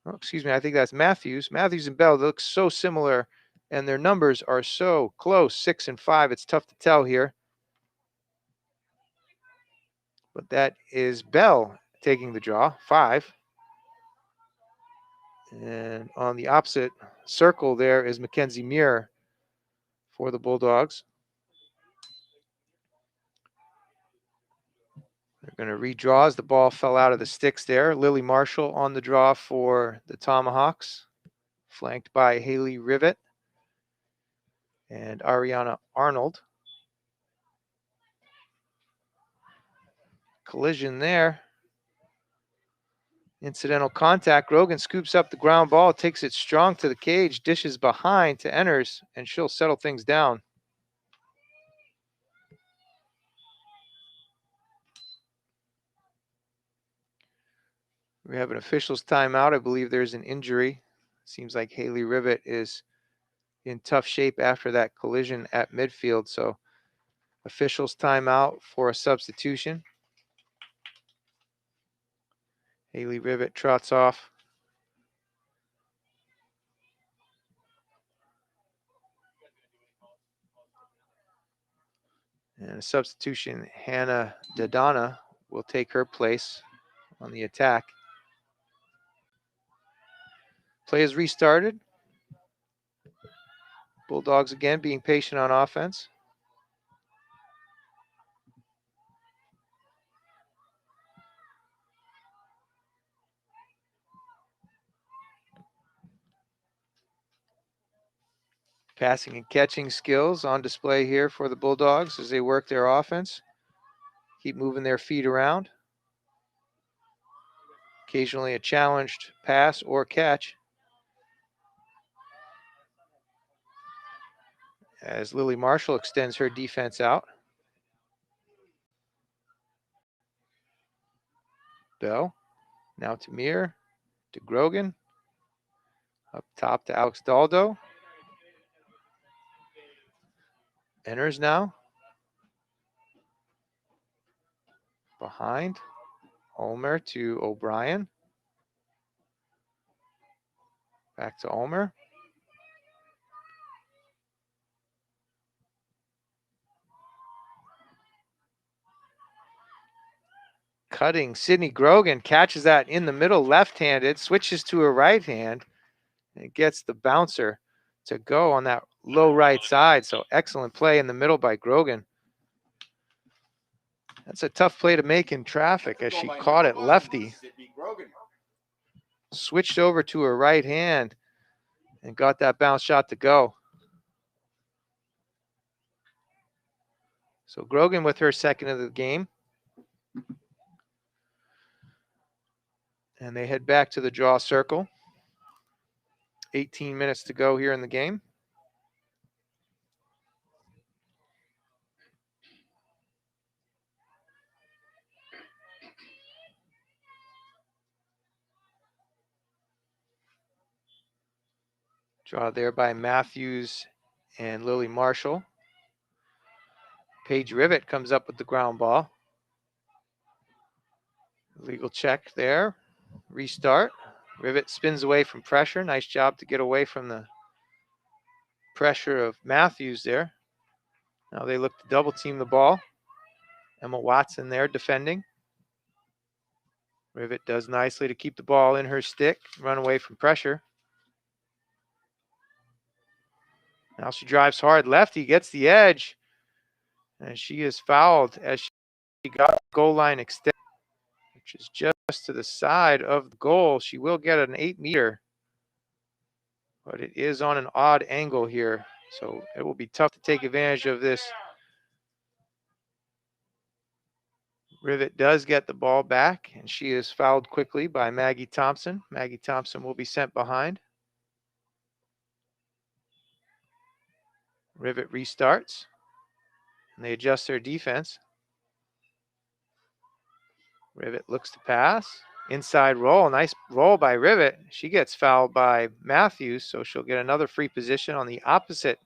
I think that's Matthews. Matthews and Bell look so similar, and their numbers are so close, 6 and 5. It's tough to tell here. But that is Bell taking the draw, 5. And on the opposite circle there is Mackenzie Muir for the Bulldogs. They're going to redraw as the ball fell out of the sticks there. Lily Marshall on the draw for the Tomahawks, flanked by Haley Rivet and Ariana Arnold. Collision there. Incidental contact. Grogan scoops up the ground ball, takes it strong to the cage, dishes behind to Enners, and she'll settle things down. We have an official's timeout. I believe there's an injury. Seems like Haley Rivet is in tough shape after that collision at midfield. So official's timeout for a substitution. Haley Rivet trots off. And a substitution, Hannah Dadana, will take her place on the attack. Play is restarted. Bulldogs again being patient on offense. Passing and catching skills on display here for the Bulldogs as they work their offense. Keep moving their feet around. Occasionally a challenged pass or catch. As Lily Marshall extends her defense out. Bell, now to Muir, to Grogan. Up top to Alex Daldo. Enters now. Behind. Ulmer to O'Brien. Back to Ulmer. cutting Sydney Grogan catches that in the middle, left-handed, switches to her right hand, and gets the bouncer to go on that low right side. So excellent play in the middle by Grogan. That's a tough play to make in traffic as she caught it lefty. Switched over to her right hand and got that bounce shot to go. So Grogan with her second of the game. And they head back to the draw circle. 18 minutes to go here in the game. Draw there by Matthews and Lily Marshall. Paige Rivet comes up with the ground ball. Legal check there. Restart. Rivet spins away from pressure. Nice job to get away from the pressure of Matthews there. Now they look to double team the ball. Emma Watson there defending. Rivet does nicely to keep the ball in her stick, run away from pressure. Now she drives hard lefty, gets the edge, and she is fouled as she got the goal line extended, which is just to the side of the goal. She will get an 8-meter, but it is on an odd angle here, so it will be tough to take advantage of this. Rivet does get the ball back, and she is fouled quickly by Maggie Thompson. Maggie Thompson will be sent behind. Rivet restarts, and they adjust their defense. Rivet looks to pass. Inside roll, nice roll by Rivet. She gets fouled by Matthews, so she'll get another free position on the opposite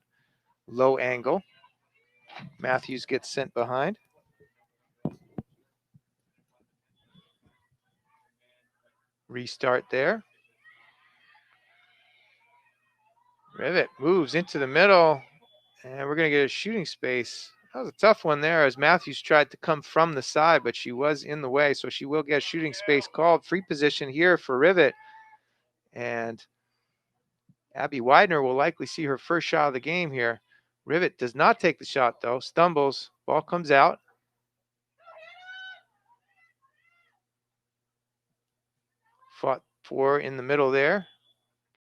low angle. Matthews gets sent behind. Restart there. Rivet moves into the middle, and we're going to get a shooting space. That was a tough one there as Matthews tried to come from the side, but she was in the way, so she will get shooting space called. Free position here for Rivet. And Abby Widener will likely see her first shot of the game here. Rivet does not take the shot, though. Stumbles. Ball comes out. Fought for in the middle there.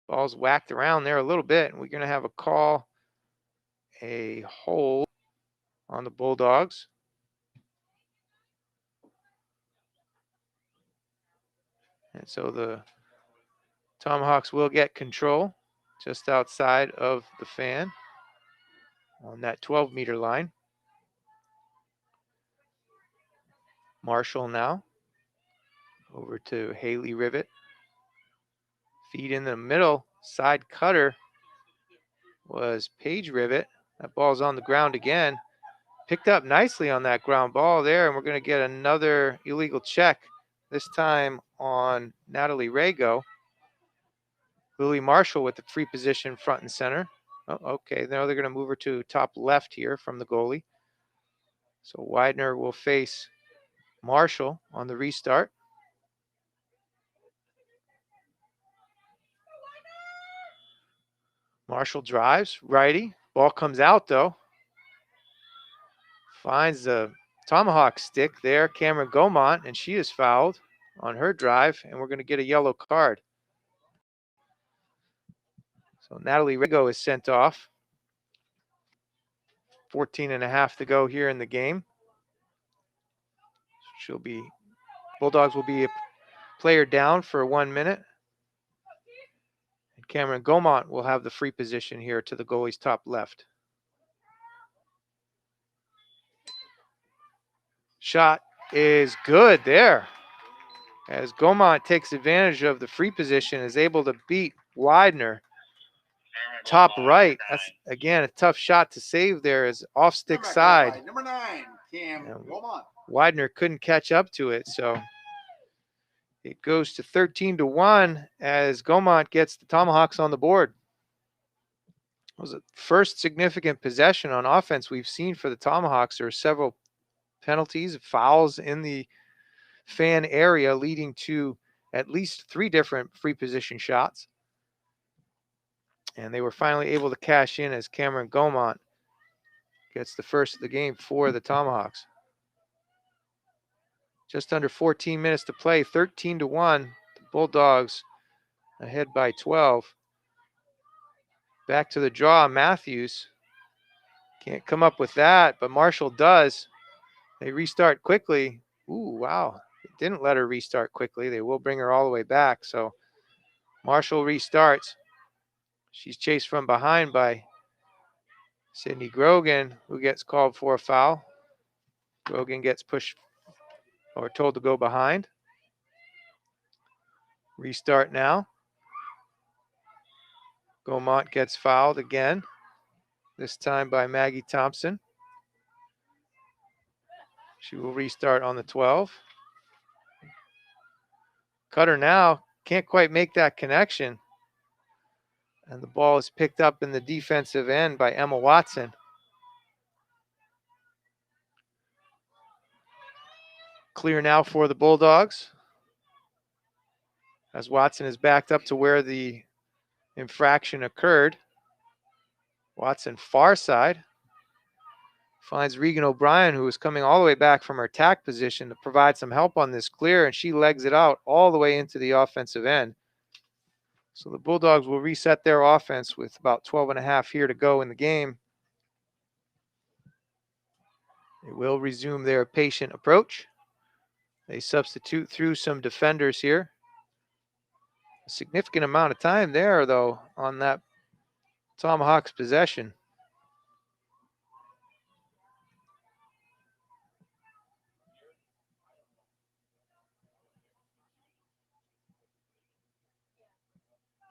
Ball's whacked around there a little bit, and we're going to have a call, a hold on the Bulldogs. And so the Tomahawks will get control just outside of the fan on that 12-meter line. Marshall now over to Haley Rivet. Feed in the middle, side cutter was Paige Rivet. That ball's on the ground again. Picked up nicely on that ground ball there, and we're going to get another illegal check, this time on Natalie Rago. Lily Marshall with the free position front and center. Oh, okay, now they're going to move her to top left here from the goalie. So Widener will face Marshall on the restart. Marshall drives, righty. Ball comes out, though. Finds the Tomahawk stick there, Cameron Gaumont, and she is fouled on her drive, and we're going to get a yellow card. So Natalie Rago is sent off. 14 and a half to go here in the game. Bulldogs will be a player down for 1 minute. And Cameron Gaumont will have the free position here to the goalie's top left. Shot is good there. As Gaumont takes advantage of the free position, is able to beat Widener. Top right. That's, again, a tough shot to save there as off stick side. Number 9, Cam Gaumont. Widener couldn't catch up to it, so it goes to 13-1 as Gaumont gets the Tomahawks on the board. It was the first significant possession on offense we've seen for the Tomahawks. There are several penalties, fouls in the fan area, leading to at least 3 different free position shots. And they were finally able to cash in as Cameron Gaumont gets the first of the game for the Tomahawks. Just under 14 minutes to play, 13-1. The Bulldogs ahead by 12. Back to the draw, Matthews. Can't come up with that, but Marshall does. They restart quickly. Ooh, wow. They didn't let her restart quickly. They will bring her all the way back. So Marshall restarts. She's chased from behind by Sydney Grogan, who gets called for a foul. Grogan gets pushed or told to go behind. Restart now. Gaumont gets fouled again, this time by Maggie Thompson. She will restart on the 12. Cutter now, can't quite make that connection. And the ball is picked up in the defensive end by Emma Watson. Clear now for the Bulldogs, as Watson is backed up to where the infraction occurred. Watson far side. Finds Regan O'Brien, who is coming all the way back from her attack position to provide some help on this clear, and she legs it out all the way into the offensive end. So the Bulldogs will reset their offense with about 12 and a half here to go in the game. They will resume their patient approach. They substitute through some defenders here. A significant amount of time there, though, on that Tomahawks possession.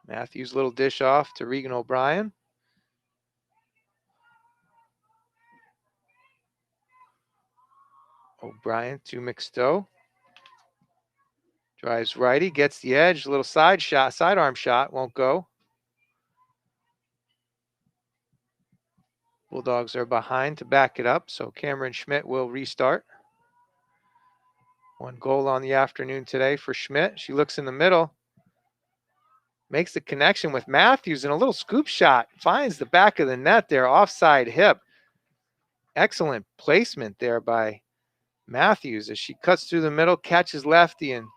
Matthews' little dish off to Regan O'Brien. O'Brien to McStowe. Drives righty, gets the edge, little side shot, sidearm shot, won't go. Bulldogs are behind to back it up, so Cameron Schmidt will restart. 1 goal on the afternoon today for Schmidt. She looks in the middle, makes the connection with Matthews, and a little scoop shot. Finds the back of the net there, offside hip. Excellent placement there by Matthews as she cuts through the middle, catches lefty, and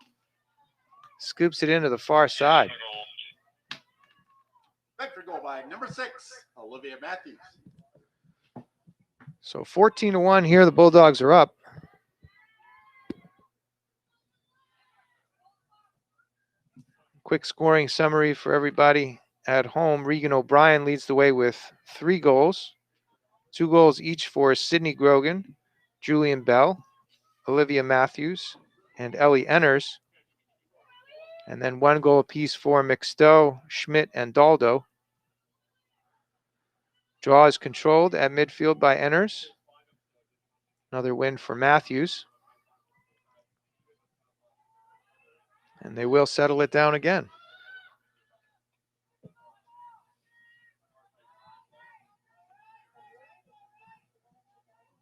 scoops it into the far side. Bedford goal by number 6, Olivia Matthews. So 14-1 here, the Bulldogs are up. Quick scoring summary for everybody at home. Regan O'Brien leads the way with 3 goals. 2 goals each for Sydney Grogan, Julian Bell, Olivia Matthews, and Ellie Enners. And then 1 goal apiece for McStowe, Schmidt, and Daldo. Draw is controlled at midfield by Enners. Another win for Matthews. And they will settle it down again.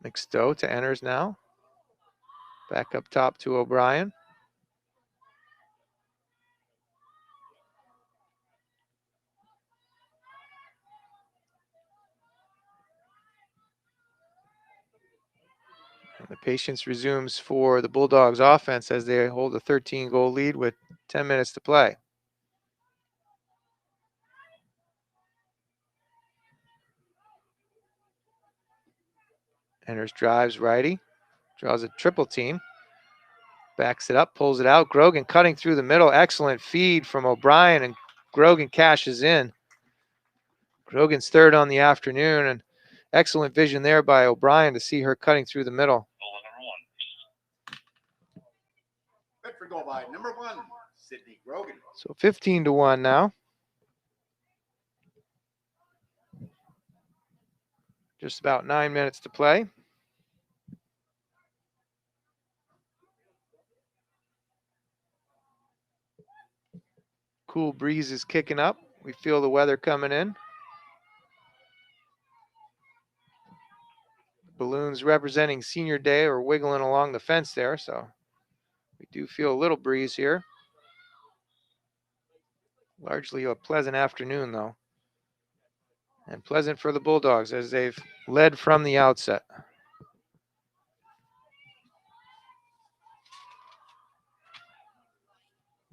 McStowe to Enners now. Back up top to O'Brien. And the patience resumes for the Bulldogs offense as they hold a 13-goal lead with 10 minutes to play. Enners drives righty, draws a triple team, backs it up, pulls it out. Grogan cutting through the middle. Excellent feed from O'Brien, and Grogan cashes in. Grogan's 3rd on the afternoon, and excellent vision there by O'Brien to see her cutting through the middle. Bedford goal by number 1, Sydney Grogan. So 15-1 now. Just about 9 minutes to play. Cool breeze is kicking up. We feel the weather coming in. Balloons representing Senior Day are wiggling along the fence there, so we do feel a little breeze here. Largely a pleasant afternoon, though. And pleasant for the Bulldogs as they've led from the outset.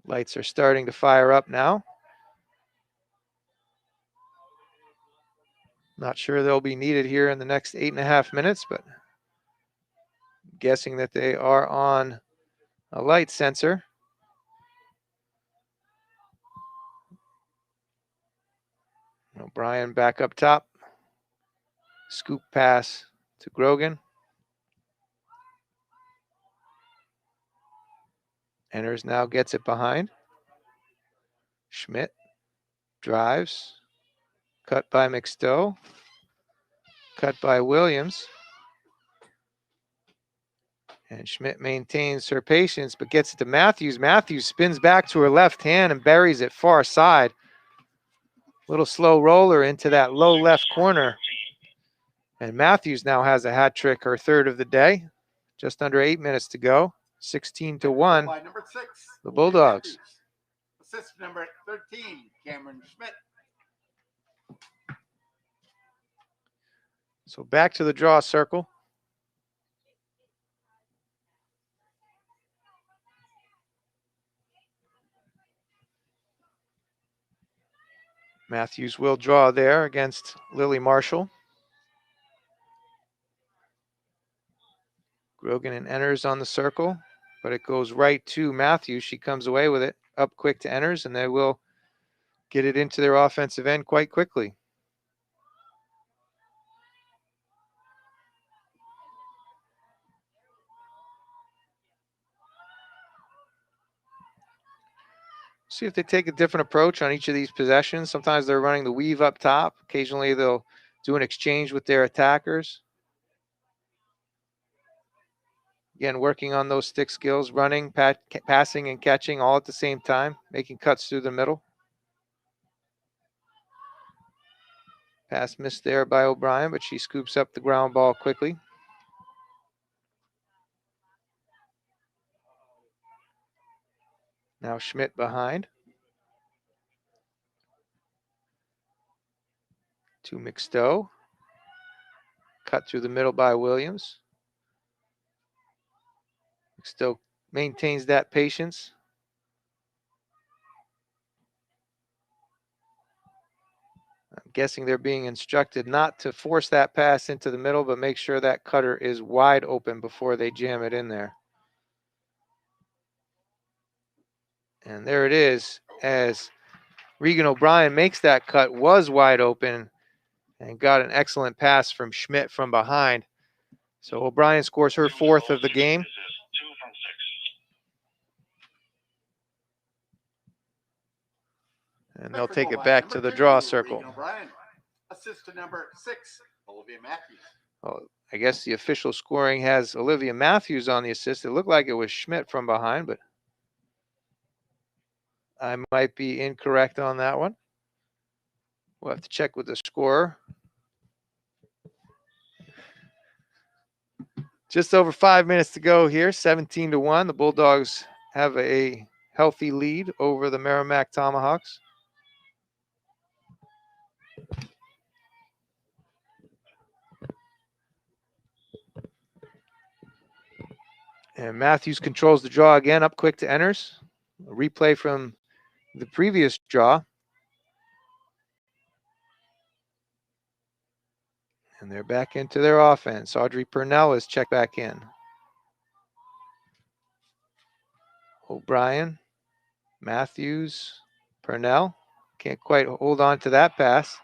Lights are starting to fire up now. Not sure they'll be needed here in the next 8.5 minutes, but guessing that they are on a light sensor. O'Brien back up top. Scoop pass to Grogan. Enters now, gets it behind. Schmidt drives. Cut by McStowe. Cut by Williams. And Schmidt maintains her patience, but gets it to Matthews. Matthews spins back to her left hand and buries it far side. Little slow roller into that low left corner. And Matthews now has a hat trick, her third of the day. Just under 8 minutes to go. 16-1. By number 6, The Bulldogs. Assist number 13, Cameron Schmidt. So back to the draw circle. Matthews will draw there against Lily Marshall. Grogan and Enters on the circle, but it goes right to Matthews. She comes away with it, up quick to Enters, and they will get it into their offensive end quite quickly. See if they take a different approach on each of these possessions. Sometimes they're running the weave up top. Occasionally they'll do an exchange with their attackers. Again, working on those stick skills, running, passing, and catching all at the same time, making cuts through the middle. Pass missed there by O'Brien, but she scoops up the ground ball quickly. Now Schmidt behind. To McStowe. Cut through the middle by Williams. McStowe maintains that patience. I'm guessing they're being instructed not to force that pass into the middle, but make sure that cutter is wide open before they jam it in there. And there it is, as Regan O'Brien makes that cut, was wide open, and got an excellent pass from Schmidt from behind. So O'Brien scores her fourth of the game. And they'll take it back to the draw circle. Assist to number 6, Olivia Matthews. Well, I guess the official scoring has Olivia Matthews on the assist. It looked like it was Schmidt from behind, but I might be incorrect on that one. We'll have to check with the scorer. Just over 5 minutes to go here, 17-1. The Bulldogs have a healthy lead over the Merrimack Tomahawks. And Matthews controls the draw again, up quick to Enters. A replay from the previous draw. And they're back into their offense. Audrey Purnell is checked back in. O'Brien, Matthews, Purnell. Can't quite hold on to that pass.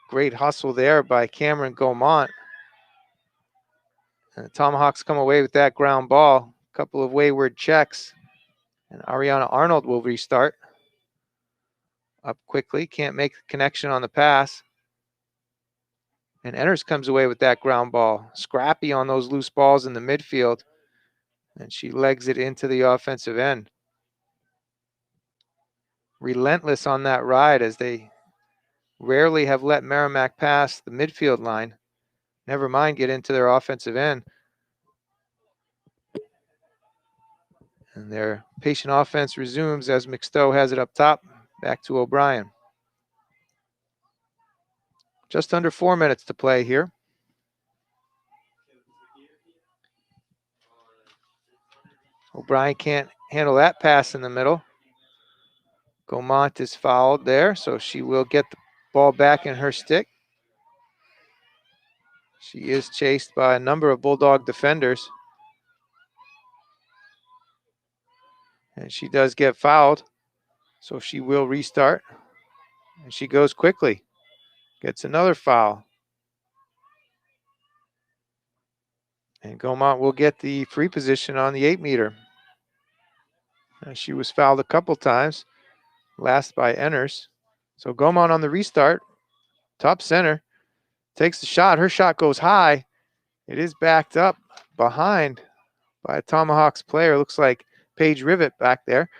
Great hustle there by Cameron Gaumont. And the Tomahawks come away with that ground ball. A couple of wayward checks. And Ariana Arnold will restart. Up quickly, can't make the connection on the pass. And Enters comes away with that ground ball. Scrappy on those loose balls in the midfield. And she legs it into the offensive end. Relentless on that ride, as they rarely have let Merrimack pass the midfield line. Never mind get into their offensive end. And their patient offense resumes as McStowe has it up top. Back to O'Brien. Just under 4 minutes to play here. O'Brien can't handle that pass in the middle. Gaumont is fouled there, so she will get the ball back in her stick. She is chased by a number of Bulldog defenders. And she does get fouled, so she will restart. And she goes quickly. Gets another foul. And Gaumont will get the free position on the 8-meter. She was fouled a couple times, last by Enners. So Gaumont on the restart, top center, takes the shot. Her shot goes high. It is backed up behind by a Tomahawks player. Looks like Paige Rivet back there.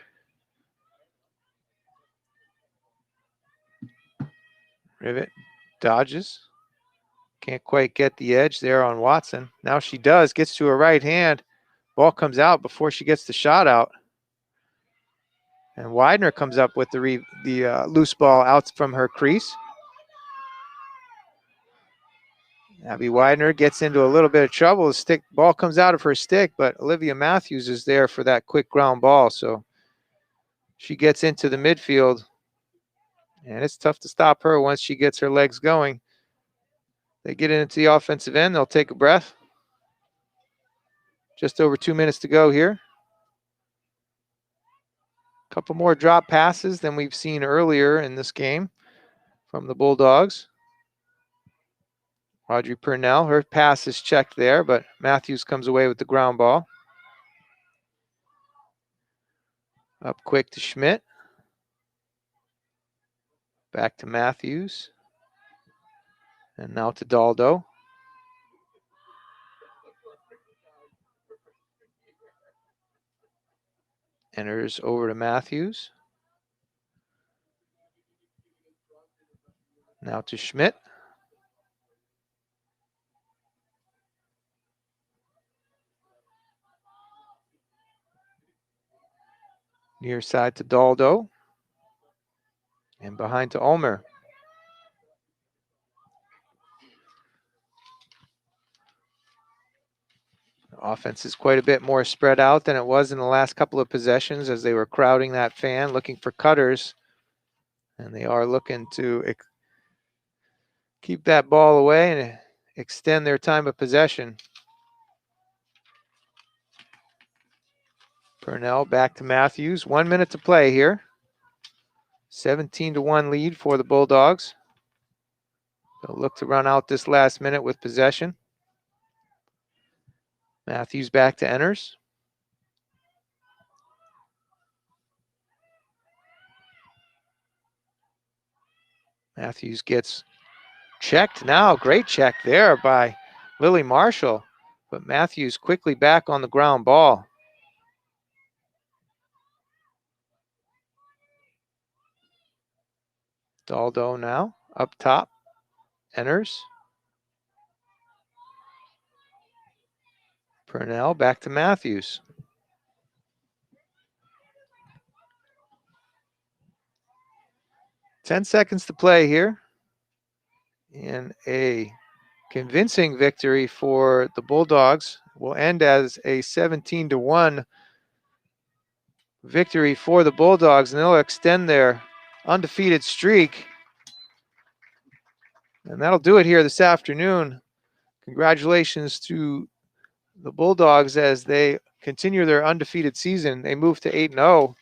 Rivet dodges. Can't quite get the edge there on Watson. Now she does, gets to her right hand. Ball comes out before she gets the shot out. And Widener comes up with the loose ball out from her crease. Abby Widener gets into a little bit of trouble. The ball comes out of her stick, but Olivia Matthews is there for that quick ground ball. So she gets into the midfield. And it's tough to stop her once she gets her legs going. They get into the offensive end. They'll take a breath. Just over 2 minutes to go here. A couple more drop passes than we've seen earlier in this game from the Bulldogs. Audrey Purnell, her pass is checked there, but Matthews comes away with the ground ball. Up quick to Schmidt. Back to Matthews. And now to Daldo. Enters over to Matthews. Now to Schmidt. Near side to Daldo. And behind to Ulmer. The offense is quite a bit more spread out than it was in the last couple of possessions as they were crowding that fan, looking for cutters. And they are looking to keep that ball away and extend their time of possession. Purnell back to Matthews. 1 minute to play here. 17-1 lead for the Bulldogs. They'll look to run out this last minute with possession. Matthews back to Enners. Matthews gets checked now. Great check there by Lily Marshall. But Matthews quickly back on the ground ball. Daldo now up top. Enners. Purnell back to Matthews. Ten seconds to play here. And a convincing victory for the Bulldogs will end as a 17-1 victory for the Bulldogs, and they'll extend their undefeated streak. And that'll do it here this afternoon. Congratulations to the Bulldogs as they continue their undefeated season. They move to 8-0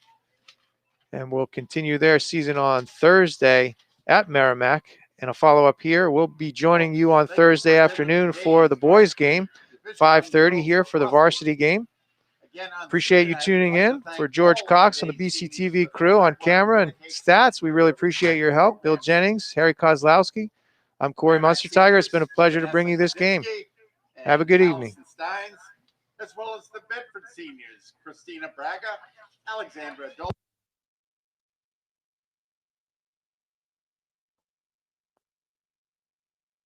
and will continue their season on Thursday at Merrimack. And a follow-up here. We'll be joining you on Thursday afternoon for the boys game, 5:30 here for the varsity game. Appreciate you tuning in. For George Cox on the BCTV crew on camera and stats, we really appreciate your help. Bill Jennings, Harry Kozlowski. I'm Corey Munster Tiger. It's been a pleasure to bring you this game. Have a good evening. As well as the Bedford seniors, Christina Braga, Alexandra Dole.